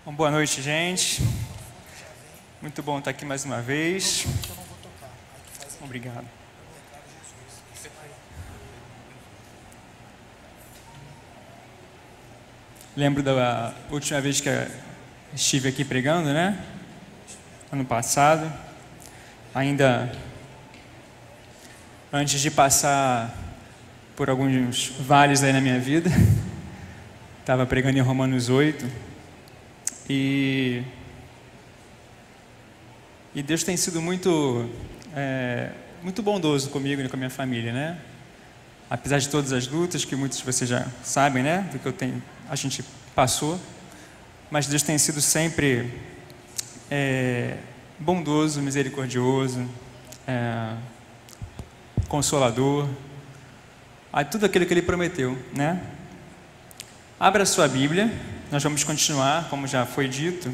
Bom, boa noite, gente. Muito bom estar aqui mais uma vez. Obrigado. Lembro da última vez que estive aqui pregando, né? Ano passado. Ainda antes de passar por alguns vales aí na minha vida. Estava pregando em Romanos 8. E Deus tem sido muito bondoso comigo e com a minha família, né? Apesar de todas as lutas que muitos de vocês já sabem, né? Do que a gente passou, mas Deus tem sido sempre bondoso, misericordioso, consolador, tudo aquilo que Ele prometeu, né? Abra a sua Bíblia, nós vamos continuar, como já foi dito,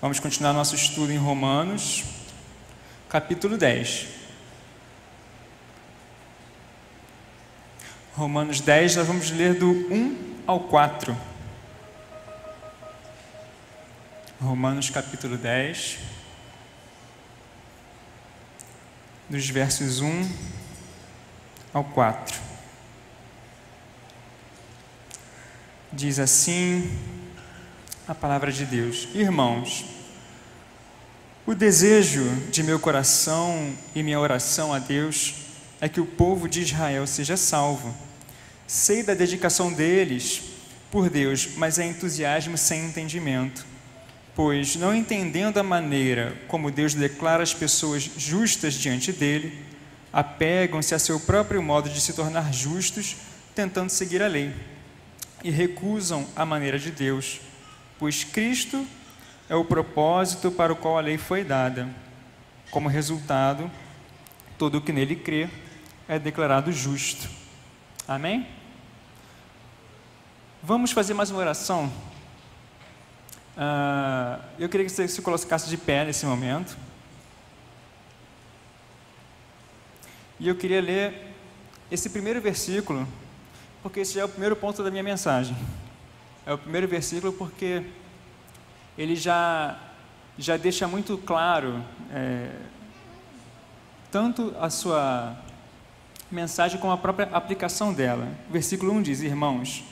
vamos continuar nosso estudo em Romanos, capítulo 10. Romanos 10, nós vamos ler do 1 ao 4. Romanos capítulo 10, dos versos 1 ao 4. Diz assim a palavra de Deus: Irmãos, o desejo de meu coração e minha oração a Deus é que o povo de Israel seja salvo. Sei da dedicação deles por Deus, mas é entusiasmo sem entendimento. Pois, não entendendo a maneira como Deus declara as pessoas justas diante dele, apegam-se a seu próprio modo de se tornar justos, tentando seguir a lei, e recusam a maneira de Deus, pois Cristo é o propósito para o qual a lei foi dada. Como resultado, todo o que nele crê é declarado justo. Amém? Vamos fazer mais uma oração. Eu queria que você se colocasse de pé nesse momento. E eu queria ler esse primeiro versículo, porque esse já é o primeiro ponto da minha mensagem. É o primeiro versículo porque ele já deixa muito claro tanto a sua mensagem como a própria aplicação dela. O versículo 1 diz: Irmãos,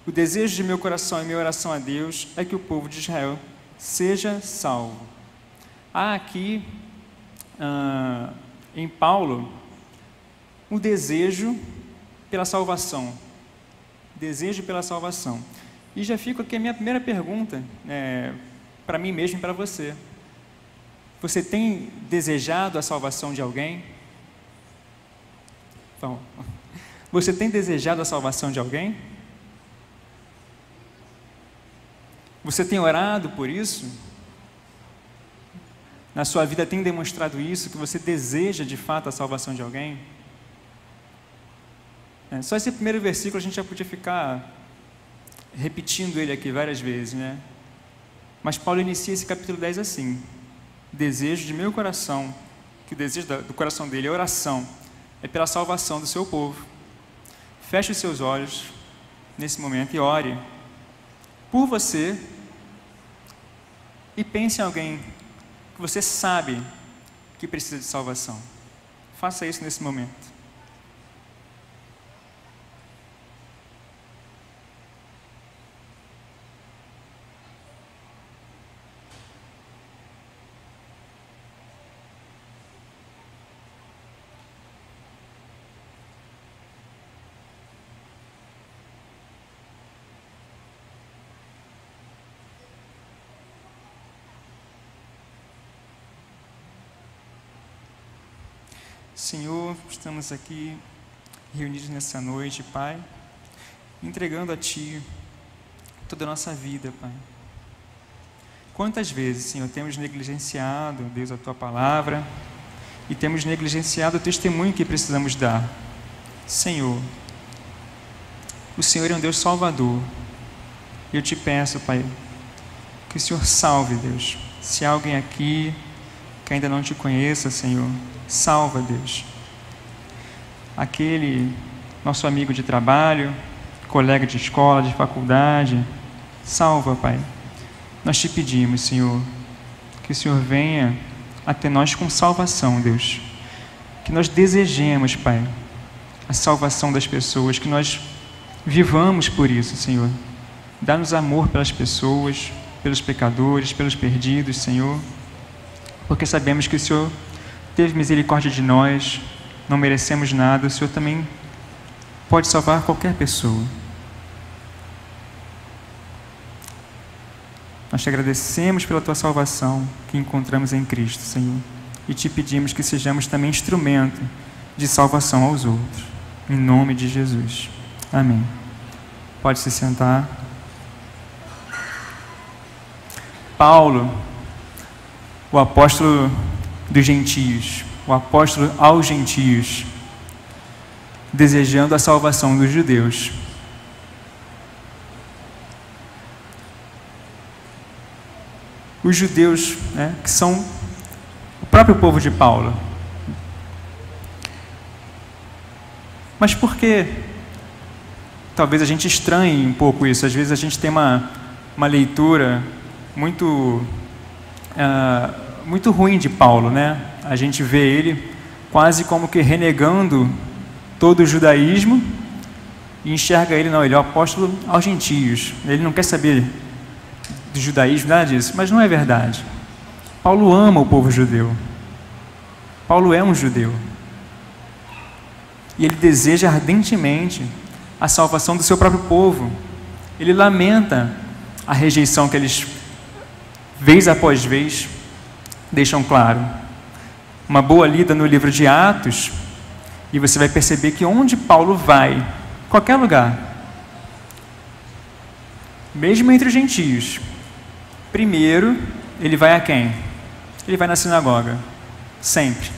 o desejo de meu coração e minha oração a Deus é que o povo de Israel seja salvo. Há aqui, em Paulo, um desejo pela salvação. Desejo pela salvação. E já fica aqui a minha primeira pergunta, para mim mesmo e para você. Você tem desejado a salvação de alguém? Então, você tem desejado a salvação de alguém? Você tem orado por isso? Na sua vida tem demonstrado isso, que você deseja de fato a salvação de alguém? Só esse primeiro versículo a gente já podia ficar repetindo ele aqui várias vezes, né? Mas Paulo inicia esse capítulo 10 assim: desejo de meu coração, que o desejo do coração dele é oração, é pela salvação do seu povo. Feche os seus olhos nesse momento e ore por você e pense em alguém que você sabe que precisa de salvação. Faça isso nesse momento. Senhor, estamos aqui reunidos nessa noite, Pai, entregando a Ti toda a nossa vida, Pai. Quantas vezes, Senhor, temos negligenciado, Deus, a Tua palavra e temos negligenciado o testemunho que precisamos dar. Senhor, o Senhor é um Deus salvador. Eu Te peço, Pai, que o Senhor salve, Deus. Se há alguém aqui que ainda não Te conheça, Senhor, salva, Deus. Aquele nosso amigo de trabalho, colega de escola, de faculdade, salva, Pai. nós te pedimos, Senhor, que o Senhor venha até nós com salvação, Deus. Que nós desejemos, Pai, a salvação das pessoas, que nós vivamos por isso, Senhor. Dá-nos amor pelas pessoas, pelos pecadores, pelos perdidos, Senhor, porque sabemos que o Senhor teve misericórdia de nós, não merecemos nada, o Senhor também pode salvar qualquer pessoa. Nós te agradecemos pela tua salvação que encontramos em Cristo, Senhor, e te pedimos que sejamos também instrumento de salvação aos outros, em nome de Jesus. Amém. Pode se sentar. Paulo, o apóstolo dos gentios, o apóstolo aos gentios, desejando a salvação dos judeus. Os judeus, né, que são o próprio povo de Paulo. Mas por que talvez a gente estranhe um pouco isso? Às vezes a gente tem uma leitura muito ruim de Paulo, né? A gente vê ele quase como que renegando todo o judaísmo e enxerga ele, não, ele é o apóstolo aos gentios. Ele não quer saber do judaísmo, nada disso, mas não é verdade. Paulo ama o povo judeu. Paulo é um judeu. E ele deseja ardentemente a salvação do seu próprio povo. Ele lamenta a rejeição que eles, vez após vez, deixam claro. Uma boa lida no livro de Atos, e você vai perceber que onde Paulo vai, qualquer lugar, mesmo entre os gentios, primeiro ele vai a quem? Ele vai na sinagoga, sempre.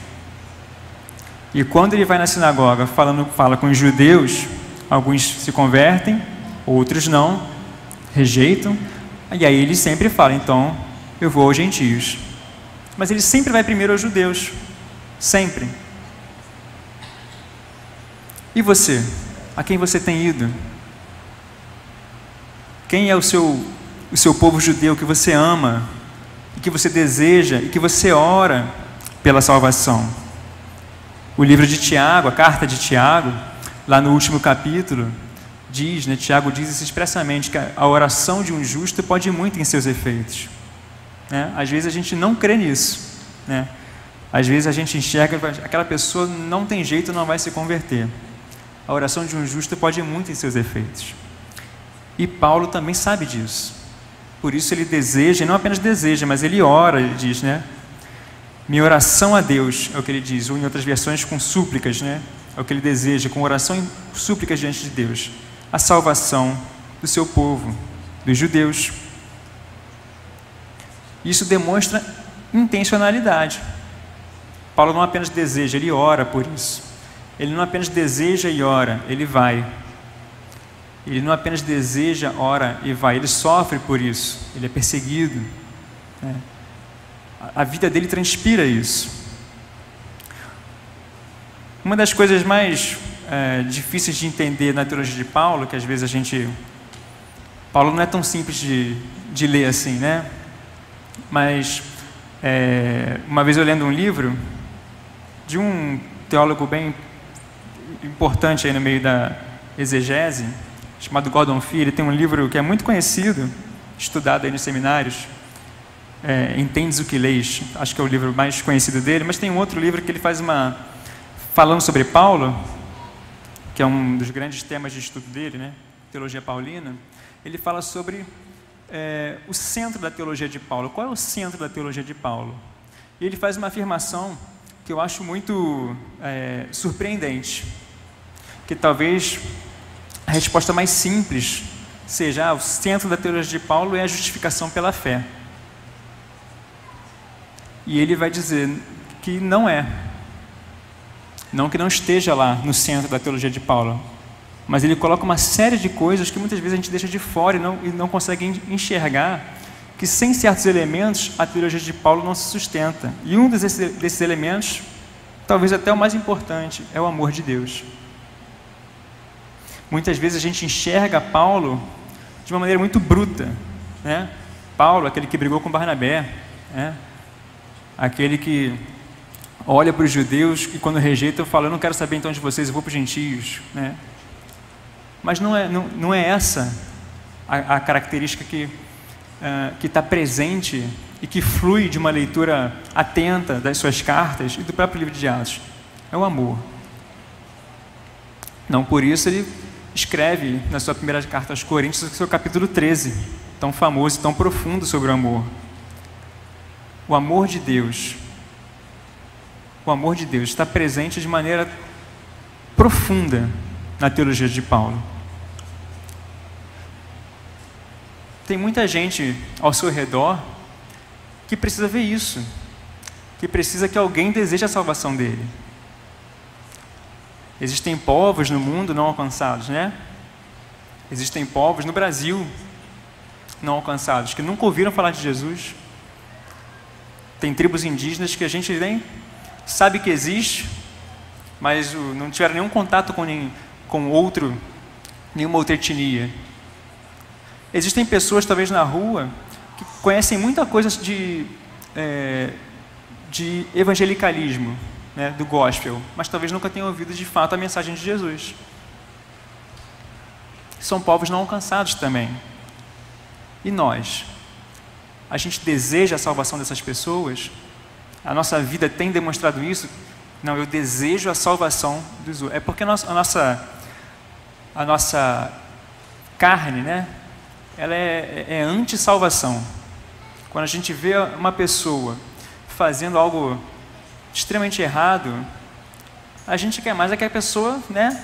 E quando ele vai na sinagoga, fala com os judeus, alguns se convertem, outros não, rejeitam, e aí ele sempre fala, então eu vou aos gentios. Mas ele sempre vai primeiro aos judeus, sempre. E você? A quem você tem ido? Quem é o seu povo judeu que você ama, e que você deseja, e que você ora pela salvação? O livro de Tiago, a carta de Tiago, lá no último capítulo, diz, né, Tiago diz expressamente que a oração de um justo pode muito em seus efeitos. Né? Às vezes a gente não crê nisso. Né? Às vezes a gente enxerga que aquela pessoa não tem jeito, não vai se converter. A oração de um justo pode muito em seus efeitos. E Paulo também sabe disso. Por isso ele deseja, e não apenas deseja, mas ele ora, ele diz, né? Minha oração a Deus, é o que ele diz, ou em outras versões com súplicas, né? É o que ele deseja, com oração e súplicas diante de Deus. A salvação do seu povo, dos judeus. Isso demonstra intencionalidade. Paulo não apenas deseja, ele ora por isso. Ele não apenas deseja e ora, ele vai. Ele não apenas deseja, ora e vai, ele sofre por isso, ele é perseguido. Né? A vida dele transpira isso. Uma das coisas mais difíceis de entender na teologia de Paulo, que às vezes Paulo não é tão simples de ler assim, né? Mas uma vez eu lendo um livro de um teólogo bem importante aí no meio da exegese, chamado Gordon Fee, ele tem um livro que é muito conhecido, estudado aí nos seminários, Entendes o que Leis, acho que é o livro mais conhecido dele, mas tem um outro livro que ele faz falando sobre Paulo, que é um dos grandes temas de estudo dele, né? Teologia paulina. Ele fala sobre o centro da teologia de Paulo. Qual é o centro da teologia de Paulo? E ele faz uma afirmação que eu acho muito surpreendente, que talvez a resposta mais simples seja, o centro da teologia de Paulo é a justificação pela fé. E ele vai dizer que não é. Não que não esteja lá no centro da teologia de Paulo, mas ele coloca uma série de coisas que muitas vezes a gente deixa de fora e não consegue enxergar que sem certos elementos a teologia de Paulo não se sustenta. E um desses elementos, talvez até o mais importante, é o amor de Deus. Muitas vezes a gente enxerga Paulo de uma maneira muito bruta, né? Paulo, aquele que brigou com Barnabé, né? Aquele que olha para os judeus e quando rejeitam fala, eu não quero saber então de vocês, eu vou para os gentios, né? Mas não é essa a característica que está presente e que flui de uma leitura atenta das suas cartas e do próprio livro de Atos. É o amor. Não por isso ele escreve na sua primeira carta aos Coríntios, o seu capítulo 13, tão famoso e tão profundo sobre o amor. O amor de Deus está presente de maneira profunda na teologia de Paulo. Tem muita gente ao seu redor que precisa ver isso, que precisa que alguém deseje a salvação dele. Existem povos no mundo não alcançados, né? Existem povos no Brasil não alcançados, que nunca ouviram falar de Jesus. Tem tribos indígenas que a gente nem sabe que existe, mas não tiveram nenhum contato com nenhuma outra etnia. Existem pessoas, talvez na rua, que conhecem muita coisa de evangelicalismo, né, do gospel, mas talvez nunca tenham ouvido de fato a mensagem de Jesus. São povos não alcançados também. E nós? A gente deseja a salvação dessas pessoas? A nossa vida tem demonstrado isso? Não, eu desejo a salvação dos outros. É porque a nossa carne, né, ela é anti-salvação. Quando a gente vê uma pessoa fazendo algo extremamente errado, a gente quer mais que a pessoa, né,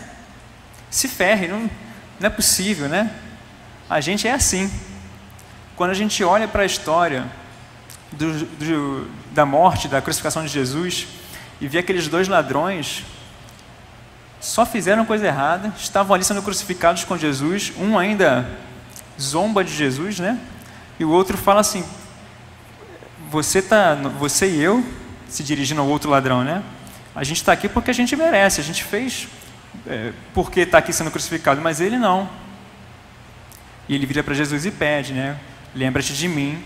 se ferre. Não é possível, né? A gente é assim. Quando a gente olha para a história da morte, da crucificação de Jesus, e vê aqueles dois ladrões, só fizeram coisa errada, estavam ali sendo crucificados com Jesus, um ainda zomba de Jesus, né? E o outro fala assim, você e eu, se dirigindo ao outro ladrão, né? A gente está aqui porque a gente merece, a gente fez porque está aqui sendo crucificado, mas ele não. E ele vira para Jesus e pede, né? Lembra-te de mim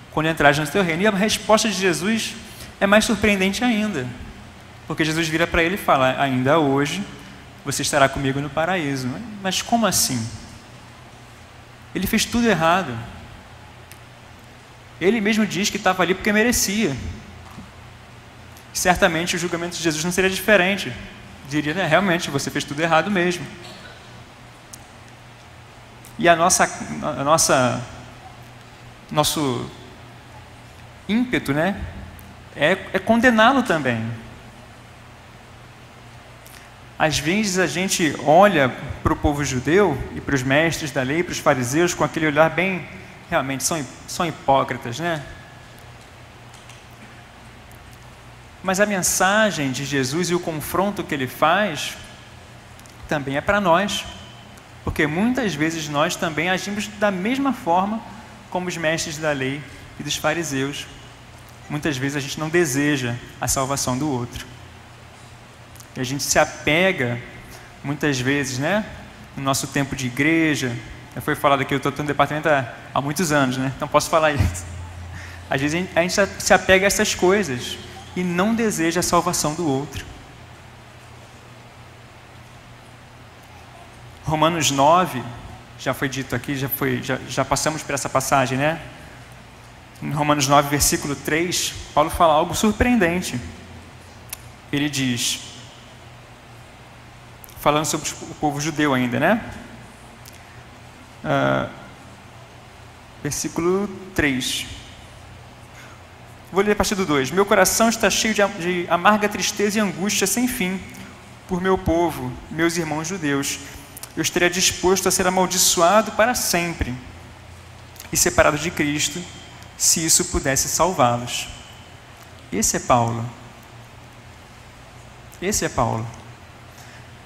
quando entrares no teu reino. E a resposta de Jesus é mais surpreendente ainda, porque Jesus vira para ele e fala, ainda hoje você estará comigo no paraíso. Mas como assim? Ele fez tudo errado. Ele mesmo diz que estava ali porque merecia. Certamente o julgamento de Jesus não seria diferente. Diria, realmente, você fez tudo errado mesmo. E nosso ímpeto, né, é condená-lo também. Às vezes a gente olha para o povo judeu e para os mestres da lei, para os fariseus, com aquele olhar bem, realmente, são hipócritas, né? Mas a mensagem de Jesus e o confronto que ele faz também é para nós, porque muitas vezes nós também agimos da mesma forma como os mestres da lei e dos fariseus. Muitas vezes a gente não deseja a salvação do outro. E a gente se apega, muitas vezes, né, no nosso tempo de igreja. Já foi falado aqui, eu estou no departamento há muitos anos, né, então posso falar isso. Às vezes a gente se apega a essas coisas e não deseja a salvação do outro. Romanos 9, já foi dito aqui, já passamos por essa passagem, né? Em Romanos 9, versículo 3, Paulo fala algo surpreendente. Ele diz, falando sobre o povo judeu ainda, né? Versículo 3. Vou ler a partir do 2. Meu coração está cheio de amarga tristeza e angústia sem fim por meu povo, meus irmãos judeus. Eu estaria disposto a ser amaldiçoado para sempre e separado de Cristo, se isso pudesse salvá-los. Esse é Paulo. Esse é Paulo.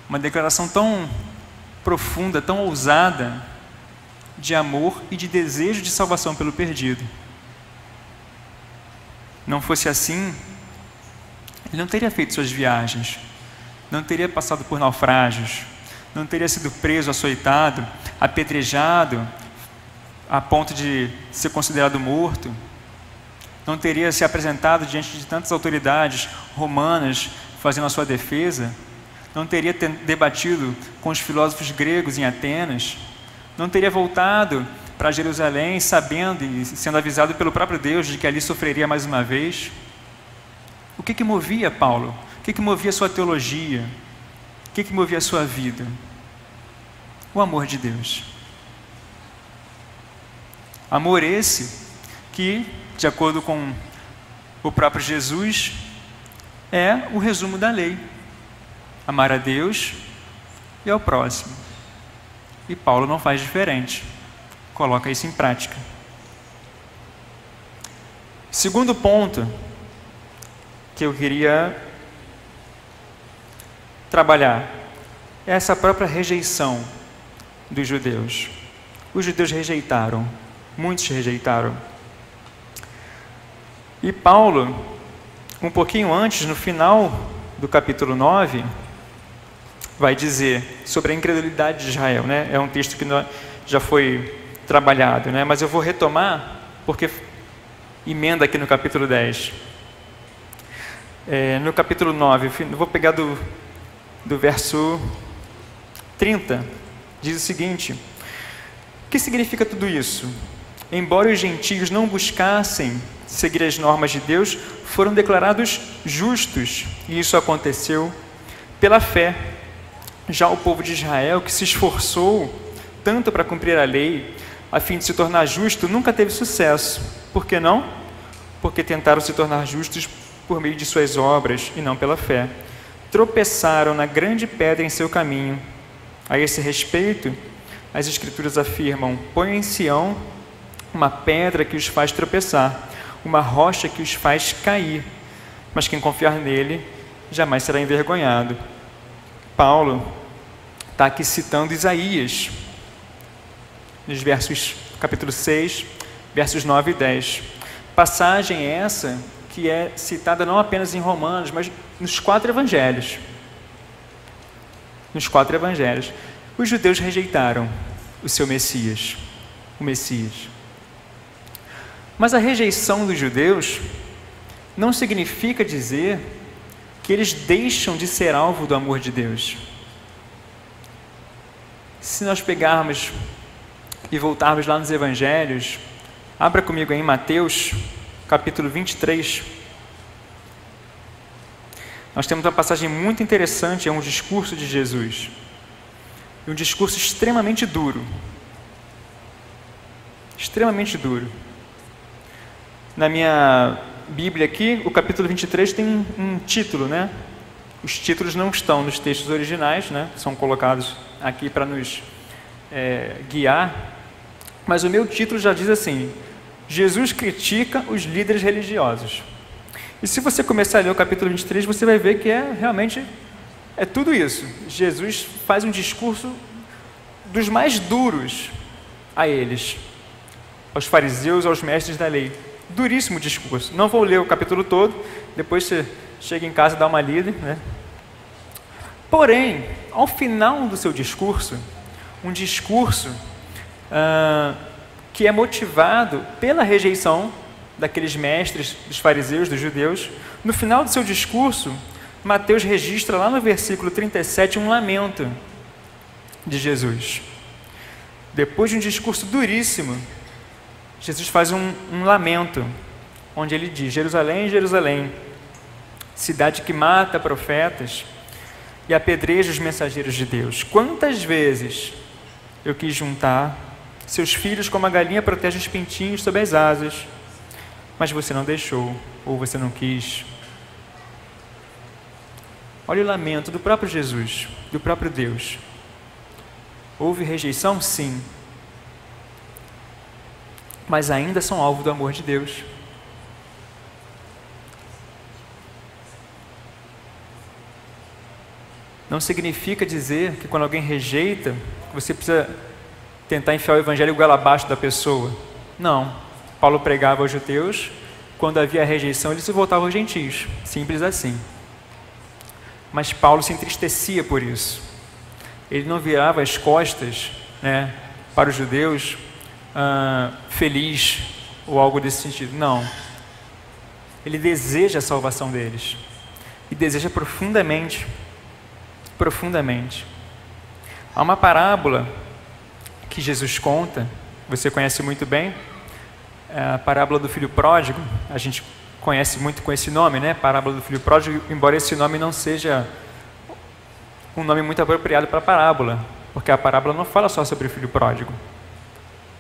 Uma declaração tão profunda, tão ousada, de amor e de desejo de salvação pelo perdido. Não fosse assim, ele não teria feito suas viagens, não teria passado por naufrágios, não teria sido preso, açoitado, apedrejado, a ponto de ser considerado morto, não teria se apresentado diante de tantas autoridades romanas fazendo a sua defesa, não teria debatido com os filósofos gregos em Atenas, não teria voltado para Jerusalém sabendo e sendo avisado pelo próprio Deus de que ali sofreria mais uma vez. O que movia Paulo? O que movia a sua teologia? O que movia a sua vida? O amor de Deus. Amor esse que, de acordo com o próprio Jesus, é o resumo da lei. Amar a Deus e ao próximo. E Paulo não faz diferente. Coloca isso em prática. Segundo ponto que eu queria trabalhar é essa própria rejeição dos judeus. Os judeus rejeitaram, muitos rejeitaram. E Paulo, um pouquinho antes, no final do capítulo 9, vai dizer sobre a incredulidade de Israel, né? É um texto que já foi trabalhado, né? Mas eu vou retomar porque emenda aqui no capítulo 10. No capítulo 9, eu vou pegar do verso 30, diz o seguinte: o que significa tudo isso? Embora os gentios não buscassem seguir as normas de Deus, foram declarados justos, e isso aconteceu pela fé. Já o povo de Israel, que se esforçou tanto para cumprir a lei, a fim de se tornar justo, nunca teve sucesso. Por que não? Porque tentaram se tornar justos por meio de suas obras e não pela fé. Tropeçaram na grande pedra em seu caminho. A esse respeito, as Escrituras afirmam: põe em Sião uma pedra que os faz tropeçar, uma rocha que os faz cair, mas quem confiar nele jamais será envergonhado. Paulo está aqui citando Isaías, nos capítulo 6, versos 9 e 10. Passagem essa que é citada não apenas em Romanos, mas nos 4 evangelhos. Nos 4 evangelhos. Os judeus rejeitaram o seu Messias, o Messias. Mas a rejeição dos judeus não significa dizer que eles deixam de ser alvo do amor de Deus. Se nós pegarmos e voltarmos lá nos evangelhos, abra comigo aí em Mateus, capítulo 23. Nós temos uma passagem muito interessante, é um discurso de Jesus. Um discurso extremamente duro. Extremamente duro. Na minha Bíblia aqui, o capítulo 23 tem um título, né? Os títulos não estão nos textos originais, né? São colocados aqui para nos guiar. Mas o meu título já diz assim: Jesus critica os líderes religiosos. E se você começar a ler o capítulo 23, você vai ver que realmente é tudo isso. Jesus faz um discurso dos mais duros a eles, aos fariseus, aos mestres da lei. Duríssimo discurso. Não vou ler o capítulo todo, depois você chega em casa e dá uma lida, né? Porém, ao final do seu discurso, um discurso que é motivado pela rejeição daqueles mestres, dos fariseus, dos judeus, no final do seu discurso, Mateus registra lá no versículo 37 um lamento de Jesus. Depois de um discurso duríssimo, Jesus faz um lamento, onde ele diz: Jerusalém, Jerusalém, cidade que mata profetas e apedreja os mensageiros de Deus. Quantas vezes eu quis juntar seus filhos como a galinha protege os pintinhos sob as asas, mas você não deixou, ou você não quis. Olha o lamento do próprio Jesus, do próprio Deus. Houve rejeição? Sim. Mas ainda são alvo do amor de Deus. Não significa dizer que quando alguém rejeita, você precisa tentar enfiar o evangelho goela abaixo da pessoa. Não. Paulo pregava aos judeus, quando havia rejeição, ele se voltava aos gentios. Simples assim. Mas Paulo se entristecia por isso. Ele não virava as costas, né, para os judeus feliz ou algo desse sentido. Não. Ele deseja a salvação deles. E deseja profundamente. Profundamente. Há uma parábola que Jesus conta, você conhece muito bem, é a parábola do filho pródigo. A gente conhece muito com esse nome, né? Parábola do filho pródigo, embora esse nome não seja um nome muito apropriado para a parábola, porque a parábola não fala só sobre o filho pródigo.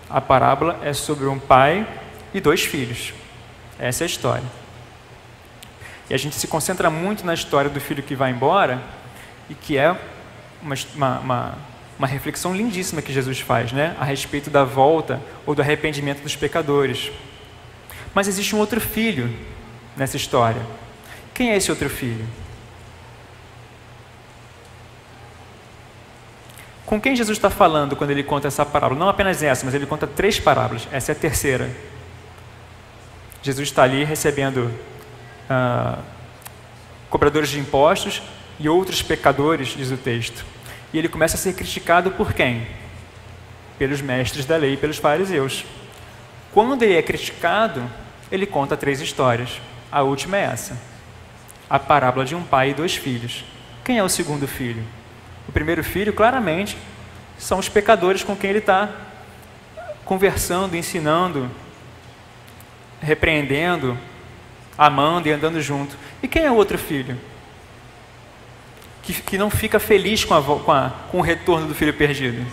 A parábola é sobre um pai e 2 filhos. Essa é a história. E a gente se concentra muito na história do filho que vai embora, e que é uma reflexão lindíssima que Jesus faz, né? A respeito da volta ou do arrependimento dos pecadores. Mas existe um outro filho nessa história. Quem é esse outro filho? Com quem Jesus está falando quando ele conta essa parábola? Não apenas essa, mas ele conta 3 parábolas. Essa é a terceira. Jesus está ali recebendo cobradores de impostos e outros pecadores, diz o texto. E ele começa a ser criticado por quem? Pelos mestres da lei, pelos fariseus. Quando ele é criticado, ele conta 3 histórias. A última é essa. A parábola de um pai e 2 filhos. Quem é o segundo filho? O primeiro filho, claramente, são os pecadores com quem ele está conversando, ensinando, repreendendo, amando e andando junto. E quem é o outro filho? Que não fica feliz com o retorno do filho perdido?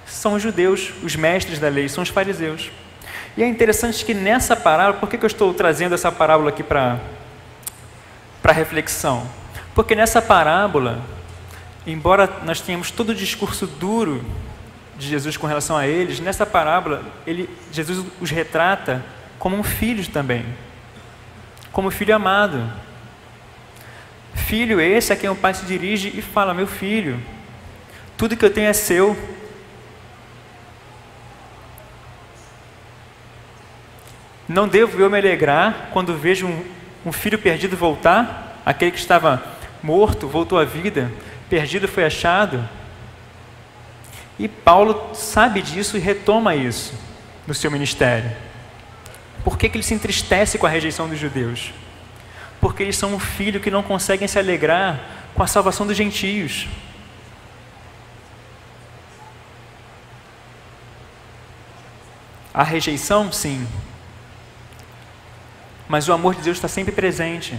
São os judeus, os mestres da lei, são os fariseus. E é interessante que nessa parábola, por que eu estou trazendo essa parábola aqui para reflexão? Porque nessa parábola, embora nós tenhamos todo o discurso duro de Jesus com relação a eles, nessa parábola, Jesus os retrata como um filho também, como filho amado. Filho esse a quem o pai se dirige e fala: meu filho, tudo que eu tenho é seu. Não devo eu me alegrar quando vejo um filho perdido voltar? Aquele que estava morto voltou à vida, perdido foi achado. E Paulo sabe disso e retoma isso no seu ministério. Por que ele se entristece com a rejeição dos judeus? Porque eles são um filho que não conseguem se alegrar com a salvação dos gentios. A rejeição, sim. Mas o amor de Deus está sempre presente.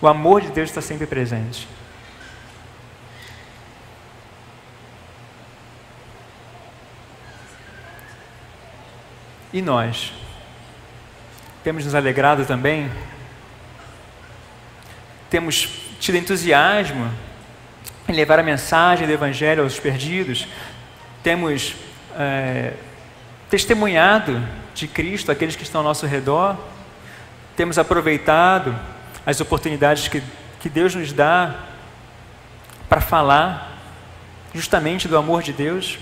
O amor de Deus está sempre presente. E nós? Temos nos alegrado também? Temos tido entusiasmo em levar a mensagem do Evangelho aos perdidos? Temos testemunhado de Cristo àqueles que estão ao nosso redor? Temos aproveitado as oportunidades que Deus nos dá para falar justamente do amor de Deus?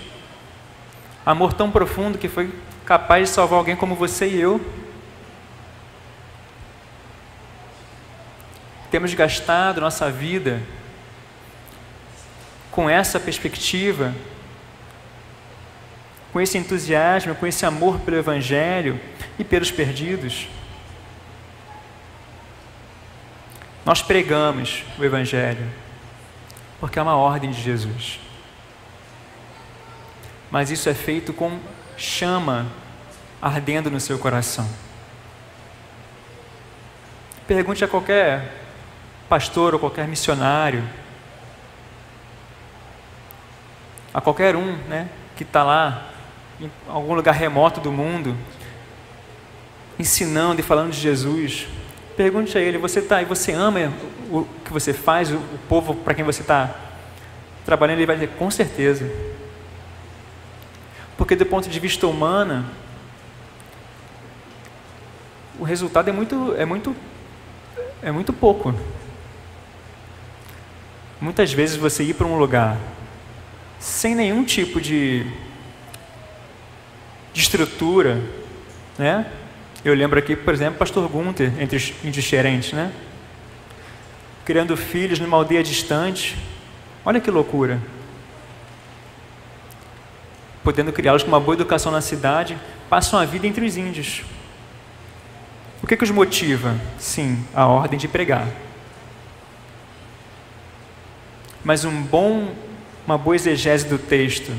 Amor tão profundo que foi capaz de salvar alguém como você e eu. Temos gastado nossa vida com essa perspectiva, com esse entusiasmo, com esse amor pelo Evangelho e pelos perdidos. Nós pregamos o Evangelho porque é uma ordem de Jesus. Mas isso é feito com chama ardendo no seu coração. Pergunte a qualquer pastor ou qualquer missionário, a qualquer um, né, que está lá em algum lugar remoto do mundo, ensinando e falando de Jesus. Pergunte a ele: você ama o que você faz, o povo para quem você está trabalhando? Ele vai dizer: com certeza. Porque do ponto de vista humano, o resultado é muito pouco. Muitas vezes você ir para um lugar sem nenhum tipo de estrutura, né? Eu lembro aqui, por exemplo, pastor Gunther, entre os indiferentes, né? Criando filhos numa aldeia distante. Olha que loucura. podendo criá-los com uma boa educação na cidade, passam a vida entre os índios. O que os motiva? Sim, a ordem de pregar. Mas uma boa exegese do texto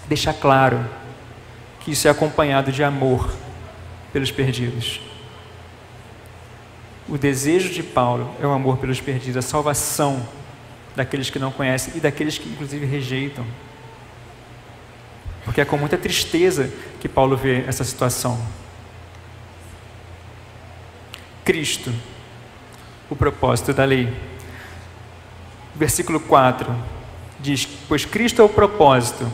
deixa claro que isso é acompanhado de amor pelos perdidos. O desejo de Paulo é o amor pelos perdidos, a salvação daqueles que não conhecem e daqueles que inclusive rejeitam. Porque é com muita tristeza que Paulo vê essa situação. Cristo, o propósito da lei. Versículo 4 diz: pois Cristo é o propósito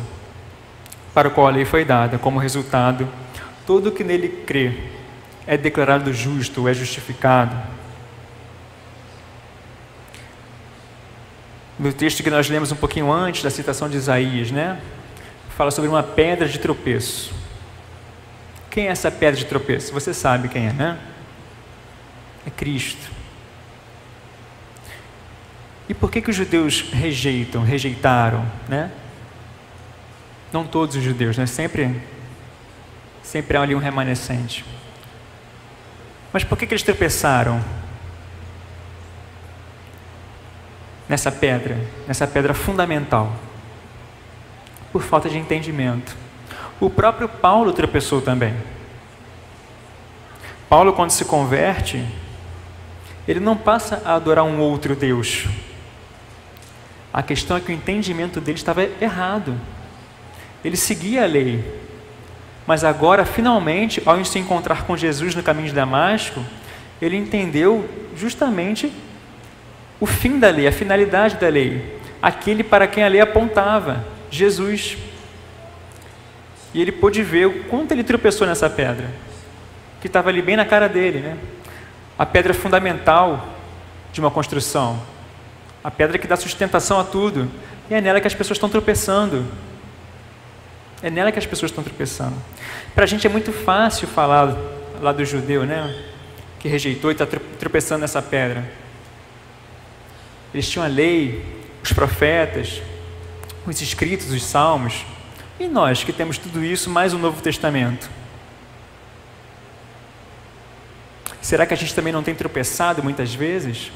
para o qual a lei foi dada. Como resultado, todo o que nele crê é declarado justo, é justificado. No texto que nós lemos um pouquinho antes da citação de Isaías, né? Fala sobre uma pedra de tropeço. Quem é essa pedra de tropeço? Você sabe quem é, né? É Cristo. E por que os judeus rejeitaram, né? Não todos os judeus, né? Sempre há ali um remanescente. Mas por que eles tropeçaram nessa pedra fundamental? Por falta de entendimento. O próprio Paulo tropeçou também. Paulo, quando se converte, ele não passa a adorar um outro Deus. A questão é que o entendimento dele estava errado. Ele seguia a lei. Mas agora, finalmente, ao se encontrar com Jesus no caminho de Damasco, ele entendeu justamente o fim da lei, a finalidade da lei. Aquele para quem a lei apontava, Jesus. E ele pôde ver o quanto ele tropeçou nessa pedra, que estava ali bem na cara dele, né? A pedra fundamental de uma construção. A pedra que dá sustentação a tudo. E é nela que as pessoas estão tropeçando. É nela que as pessoas estão tropeçando. Para a gente é muito fácil falar lá do judeu, né? Que rejeitou e está tropeçando nessa pedra. Eles tinham a lei, os profetas, os escritos, os salmos. E nós que temos tudo isso, mais o Novo Testamento. Será que a gente também não tem tropeçado muitas vezes?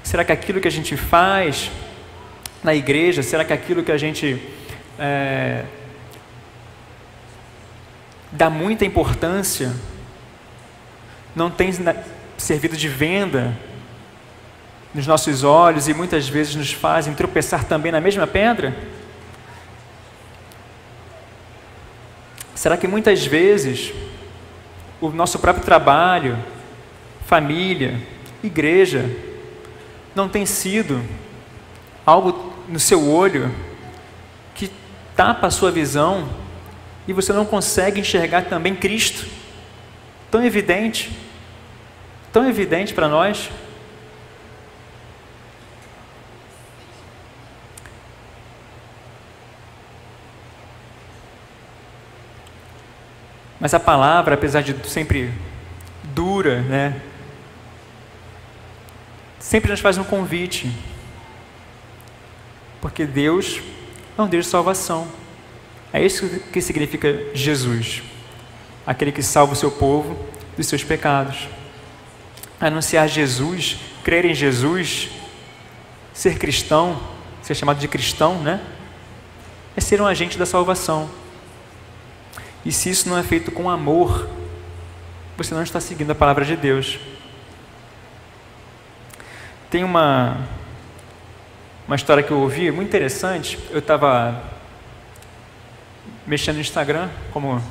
Será que aquilo que a gente faz na igreja, será que aquilo que a gente dá muita importância, não tem servido de venda nos nossos olhos e muitas vezes nos fazem tropeçar também na mesma pedra? Será que muitas vezes o nosso próprio trabalho, família, igreja, não tem sido algo no seu olho que tapa a sua visão e você não consegue enxergar também Cristo? Tão evidente para nós. Mas a palavra, apesar de sempre dura, né? Sempre nos faz um convite. Porque Deus é um Deus de salvação. É isso que significa Jesus. Aquele que salva o seu povo dos seus pecados. Anunciar Jesus, crer em Jesus, ser cristão, ser chamado de cristão, né? É ser um agente da salvação. E se isso não é feito com amor, você não está seguindo a palavra de Deus. Tem uma história que eu ouvi, muito interessante. Eu estava mexendo no Instagram, como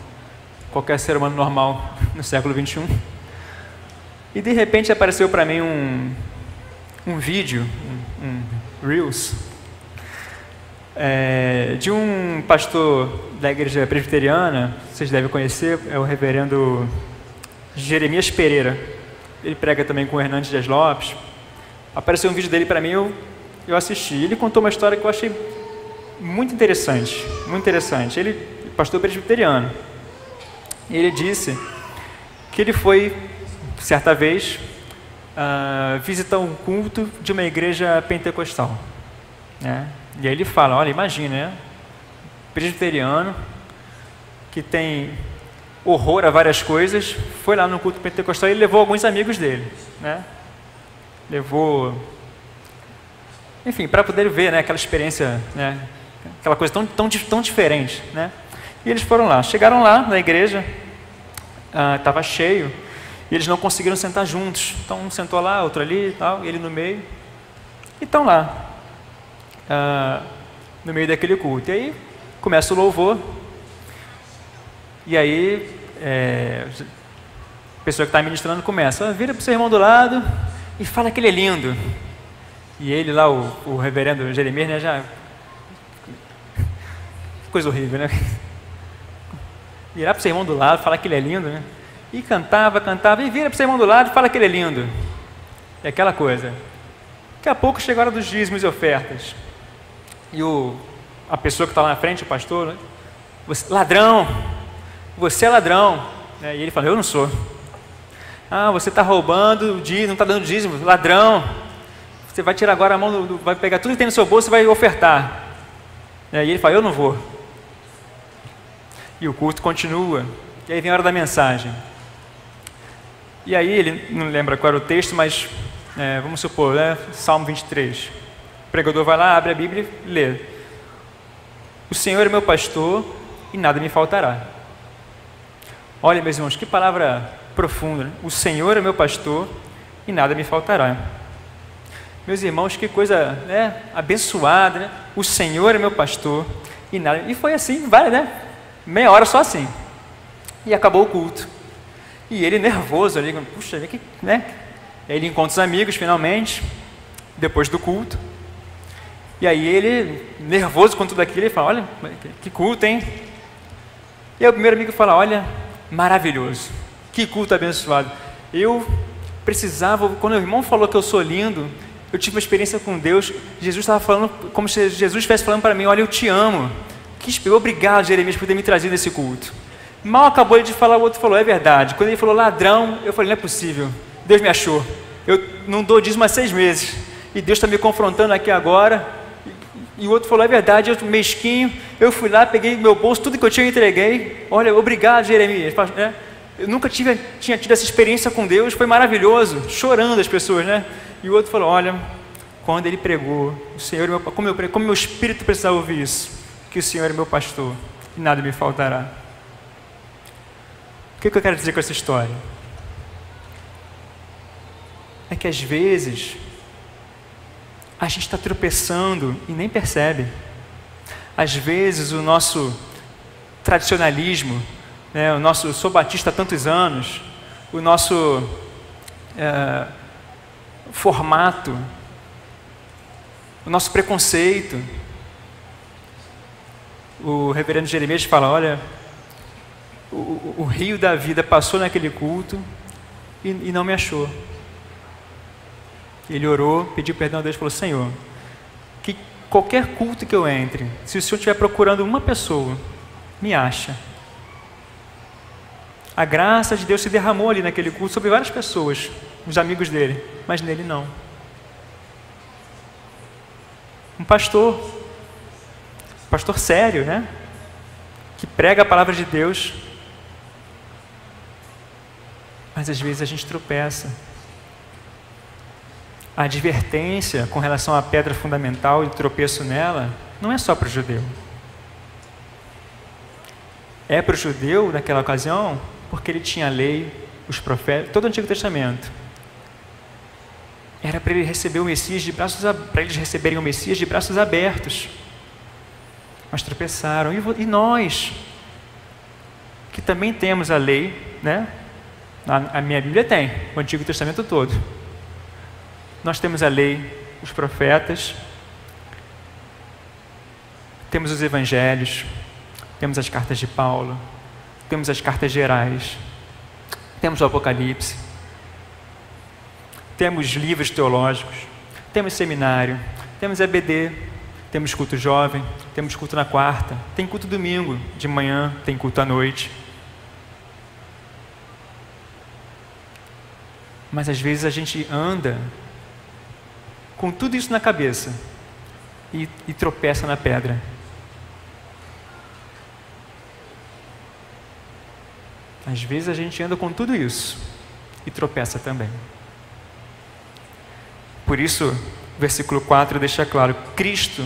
qualquer ser humano normal no século 21. E de repente apareceu para mim um vídeo, um Reels, de um pastor da igreja presbiteriana, vocês devem conhecer, é o reverendo Jeremias Pereira. Ele prega também com o Hernandes Dias Lopes. Apareceu um vídeo dele para mim, eu assisti. Ele contou uma história que eu achei muito interessante, muito interessante. Ele é pastor presbiteriano. Ele disse que ele foi, certa vez, visitar um culto de uma igreja pentecostal, né? E aí ele fala, olha, imagina, né? presbiteriano, que tem horror a várias coisas, foi lá no culto pentecostal e levou alguns amigos dele, né? Levou, enfim, para poder ver, né, aquela experiência, né, aquela coisa tão diferente, né? E eles foram lá, chegaram lá na igreja, estava cheio, e eles não conseguiram sentar juntos. Então um sentou lá, outro ali e tal, ele no meio, e estão lá, no meio daquele culto. E aí começa o louvor, e aí a pessoa que está ministrando começa, vira para o seu irmão do lado e fala que ele é lindo. E ele lá, o reverendo Jeremias, né, já... coisa horrível, né? Virar para o seu irmão do lado, falar que ele é lindo, né? E cantava, e vira para o seu irmão do lado e fala que ele é lindo. É aquela coisa. Daqui a pouco chega a hora dos dízimos e ofertas. E a pessoa que está lá na frente, o pastor, né? Ladrão, você é ladrão. E ele fala, eu não sou. Ah, você está roubando, não está dando dízimo, ladrão. Você vai tirar agora a mão, vai pegar tudo que tem no seu bolso e vai ofertar. E ele fala, eu não vou. E o culto continua. E aí vem a hora da mensagem. E aí ele não lembra qual era o texto, mas vamos supor, né, Salmo 23. O pregador vai lá, abre a Bíblia e lê. O Senhor é meu pastor e nada me faltará. Olha, meus irmãos, que palavra profunda, né? O Senhor é meu pastor e nada me faltará. Meus irmãos, que coisa, né, abençoada, né? O Senhor é meu pastor e nada... E foi assim, né? Meia hora só assim. E acabou o culto. E ele nervoso ali, puxa, né? Aí ele encontra os amigos finalmente, depois do culto. E aí ele, nervoso com tudo aquilo, ele fala, olha, que culto, hein? E aí o primeiro amigo fala, olha, maravilhoso, que culto abençoado. Eu precisava, quando o irmão falou que eu sou lindo, eu tive uma experiência com Deus. Jesus estava falando, como se Jesus estivesse falando para mim, olha, eu te amo. Obrigado, Jeremias, por ter me trazido esse culto. Mal acabou de falar, o outro falou, é verdade. Quando ele falou ladrão, eu falei, não é possível, Deus me achou. Eu não dou dízimo há 6 meses, e Deus está me confrontando aqui agora. E o outro falou, é verdade, eu mesquinho, eu fui lá, peguei meu bolso, tudo que eu tinha, entreguei. Olha, obrigado, Jeremias. Eu nunca tinha tido essa experiência com Deus, foi maravilhoso, chorando as pessoas, né? E o outro falou, olha, quando ele pregou, o Senhor, como meu espírito precisava ouvir isso, que o Senhor é meu pastor e nada me faltará. O que eu quero dizer com essa história? É que às vezes a gente está tropeçando e nem percebe. Às vezes o nosso tradicionalismo, né, o nosso sou batista há tantos anos, o nosso formato, o nosso preconceito. O reverendo Jeremias fala, olha, o rio da vida passou naquele culto e não me achou. Ele orou, pediu perdão a Deus e falou, Senhor, que qualquer culto que eu entre, se o Senhor estiver procurando uma pessoa, me acha. A graça de Deus se derramou ali naquele culto sobre várias pessoas, os amigos dele, mas nele não. Um pastor sério, né? Que prega a palavra de Deus, mas às vezes a gente tropeça. A advertência com relação à pedra fundamental e o tropeço nela não é só para o judeu. É para o judeu, naquela ocasião, porque ele tinha a lei, os profetas, todo o Antigo Testamento. Era para ele receber o Messias para eles receberem o Messias de braços abertos. Mas tropeçaram. E nós, que também temos a lei, né? A minha Bíblia tem, o Antigo Testamento todo. Nós temos a lei, os profetas, temos os evangelhos, temos as cartas de Paulo, temos as cartas gerais, temos o Apocalipse, temos livros teológicos, temos seminário, temos EBD, temos culto jovem, temos culto na quarta, tem culto domingo de manhã, tem culto à noite. Mas às vezes a gente anda com tudo isso na cabeça e tropeça na pedra. Às vezes a gente anda com tudo isso e tropeça também. Por isso, o versículo 4 deixa claro: Cristo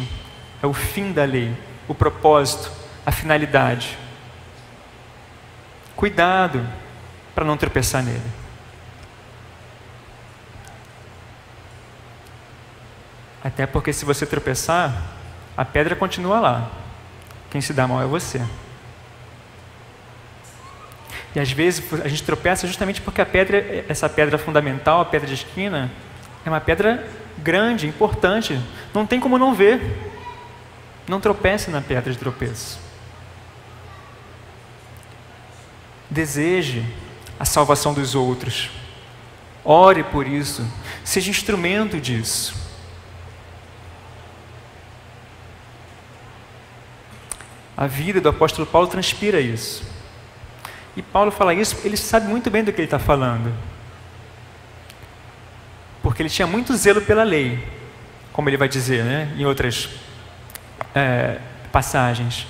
é o fim da lei, o propósito, a finalidade. Cuidado para não tropeçar nele. Até porque se você tropeçar, a pedra continua lá. Quem se dá mal é você. E às vezes a gente tropeça justamente porque essa pedra fundamental, a pedra de esquina, é uma pedra grande, importante. Não tem como não ver. Não tropece na pedra de tropeço. Deseje a salvação dos outros. Ore por isso. Seja instrumento disso. A vida do apóstolo Paulo transpira isso. E Paulo fala isso, ele sabe muito bem do que ele está falando. Porque ele tinha muito zelo pela lei, como ele vai dizer, né, em outras passagens.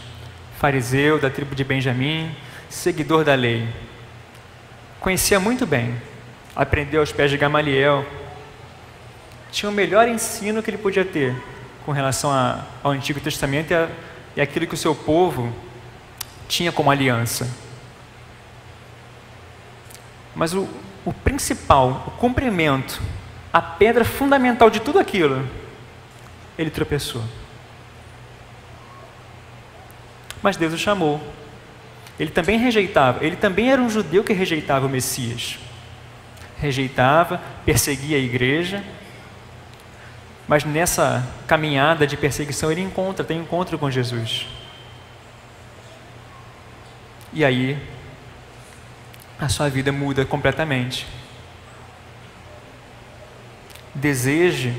Fariseu da tribo de Benjamim, seguidor da lei. Conhecia muito bem, aprendeu aos pés de Gamaliel. Tinha o melhor ensino que ele podia ter com relação ao Antigo Testamento e aquilo que o seu povo tinha como aliança. Mas o principal, o cumprimento, a pedra fundamental de tudo aquilo, ele tropeçou. Mas Deus o chamou. Ele também rejeitava, ele também era um judeu que rejeitava o Messias. Rejeitava, perseguia a igreja, mas nessa caminhada de perseguição ele tem encontro com Jesus. E aí, a sua vida muda completamente. Deseje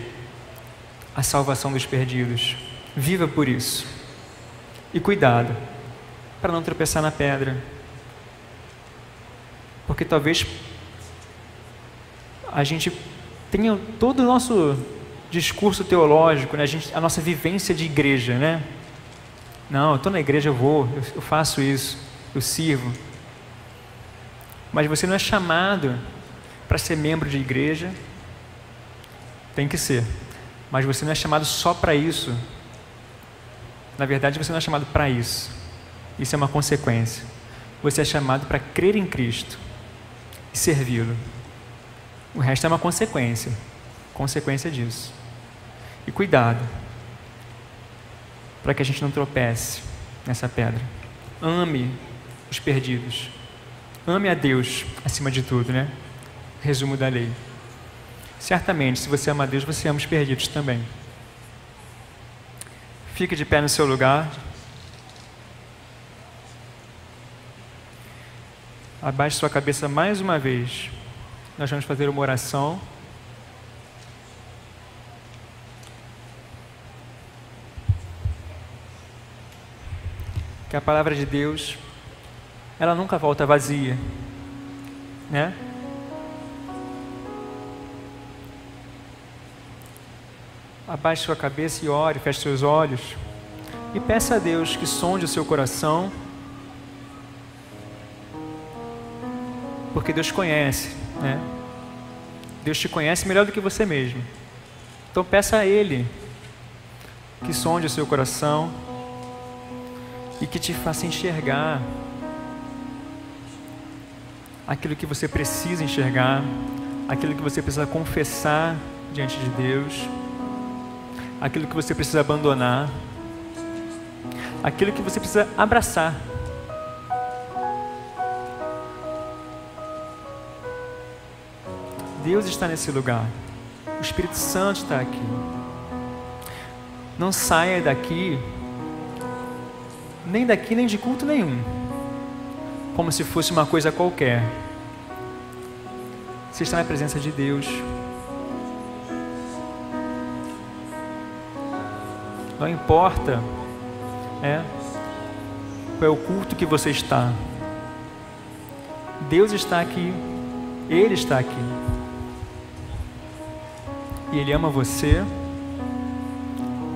a salvação dos perdidos. Viva por isso. E cuidado para não tropeçar na pedra. Porque talvez a gente tenha todo o nosso discurso teológico, né? A nossa vivência de igreja, né? Não, eu estou na igreja, eu faço isso, eu sirvo. Mas você não é chamado para ser membro de igreja. Tem que ser. Mas você não é chamado só para isso. Na verdade, você não é chamado para isso. Isso é uma consequência. Você é chamado para crer em Cristo e servi-lo. O resto é uma consequência. Consequência disso. E cuidado, para que a gente não tropece nessa pedra. Ame os perdidos. Ame a Deus acima de tudo, né? Resumo da lei. Certamente, se você ama a Deus, você ama os perdidos também. Fique de pé no seu lugar. Abaixe sua cabeça mais uma vez. Nós vamos fazer uma oração. Que a palavra de Deus, ela nunca volta vazia, né? Abaixe sua cabeça e ore, feche seus olhos e peça a Deus que sonde o seu coração, porque Deus conhece, né? Deus te conhece melhor do que você mesmo. Então peça a Ele que sonde o seu coração e que te faça enxergar aquilo que você precisa enxergar, aquilo que você precisa confessar diante de Deus, aquilo que você precisa abandonar, aquilo que você precisa abraçar. Deus está nesse lugar, o Espírito Santo está aqui. Não saia daqui, nem de culto nenhum, como se fosse uma coisa qualquer. Você está na presença de Deus. Não importa qual é o culto que você está. Deus está aqui. Ele está aqui. E Ele ama você.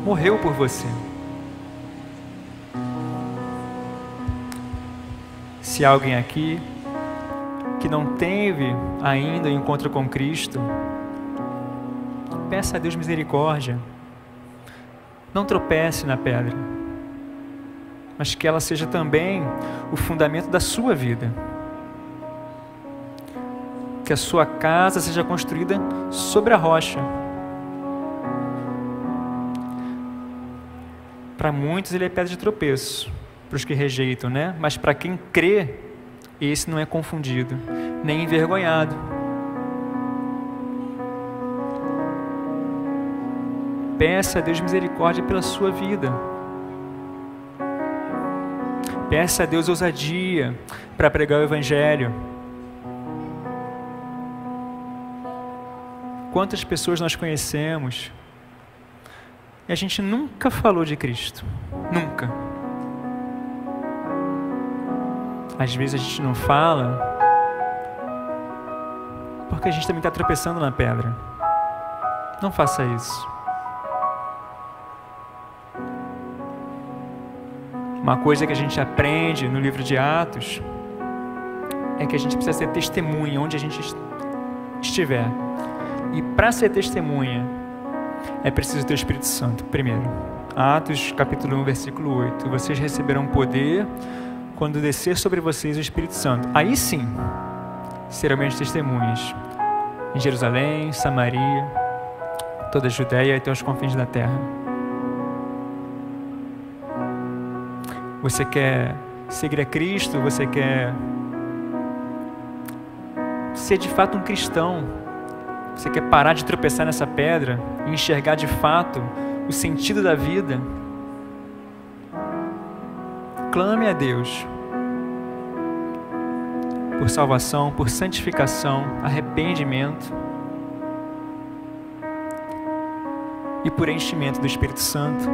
Morreu por você. Se há alguém aqui que não teve ainda o encontro com Cristo, peça a Deus misericórdia. Não tropece na pedra, mas que ela seja também o fundamento da sua vida. Que a sua casa seja construída sobre a rocha. Para muitos ele é pedra de tropeço, para os que rejeitam, né? Mas para quem crê, esse não é confundido, nem envergonhado. Peça a Deus misericórdia pela sua vida. Peça a Deus ousadia para pregar o Evangelho. Quantas pessoas nós conhecemos e a gente nunca falou de Cristo. Nunca. Às vezes a gente não fala porque a gente também está tropeçando na pedra. Não faça isso. Uma coisa que a gente aprende no livro de Atos é que a gente precisa ser testemunha onde a gente estiver. E para ser testemunha, é preciso ter o Espírito Santo, primeiro. Atos, capítulo 1, versículo 8. Vocês receberão poder quando descer sobre vocês o Espírito Santo. Aí sim, serão minhas testemunhas. Em Jerusalém, Samaria, toda a Judéia e até os confins da terra. Você quer seguir a Cristo? Você quer ser de fato um cristão? Você quer parar de tropeçar nessa pedra e enxergar de fato o sentido da vida? Clame a Deus por salvação, por santificação, arrependimento e por enchimento do Espírito Santo.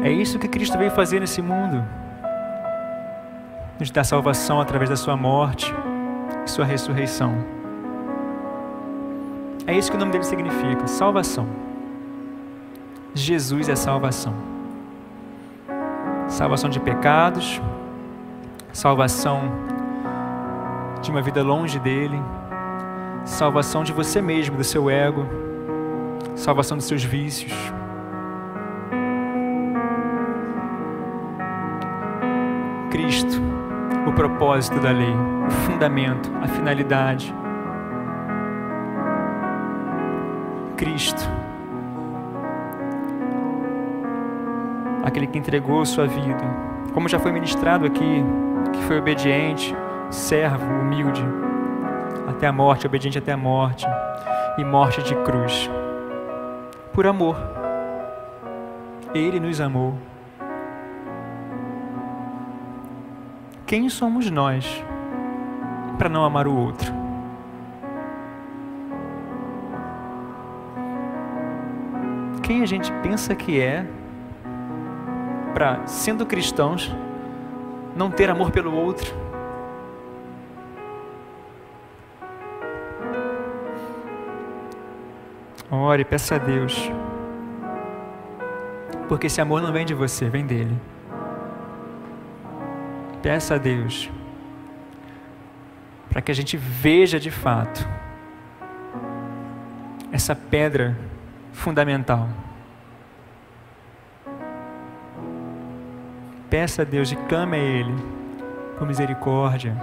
É isso que Cristo veio fazer nesse mundo. Nos dar salvação através da sua morte e sua ressurreição. É isso que o nome dele significa, salvação. Jesus é salvação. Salvação de pecados, salvação de uma vida longe dele, salvação de você mesmo, do seu ego, salvação dos seus vícios. Cristo, o propósito da lei, o fundamento, a finalidade. Cristo, aquele que entregou sua vida, como já foi ministrado aqui, que foi obediente, servo, humilde, até a morte, obediente até a morte, e morte de cruz, por amor. Ele nos amou. Quem somos nós para não amar o outro? Quem a gente pensa que é para, sendo cristãos, não ter amor pelo outro? Ore, peça a Deus, porque esse amor não vem de você, vem dele. Peça a Deus para que a gente veja de fato essa pedra fundamental. Peça a Deus e clame a Ele por misericórdia.